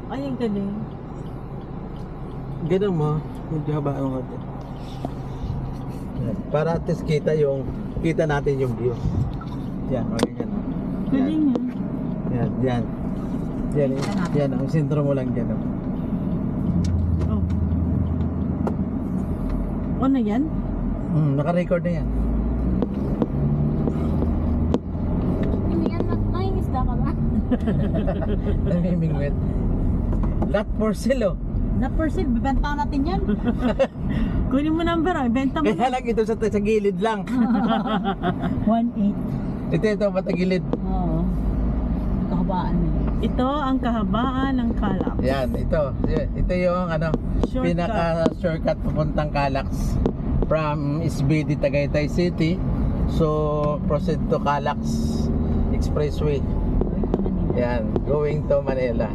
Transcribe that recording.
Ay, ang galing. Ganun mo, medyo habaan mo konti. Yan. Para at least kita natin yung view. Yan, o ganyan. Galing ah. Yan, yan. Yan, yan, ang sentro mo lang dyan. Oh. Ano yan? Naka-record na yan. Hindi yan, nangingisda ka ba? Namimingwit. Lot for sale, oh. Na per sale, bibenta natin yan. Kunin mo number, ibenta mo. Kaya lang ito sa gilid lang. 1.8. Ito, matagilid. Oo. Kahabaan na. Ito ang kahabaan ng Calax. Yan, ito. Ito yung Shortcut. pinaka-shortcut papuntang Calax. From SBD Tagaytay City. So, proceed to Calax Expressway. Yan, going to Manila.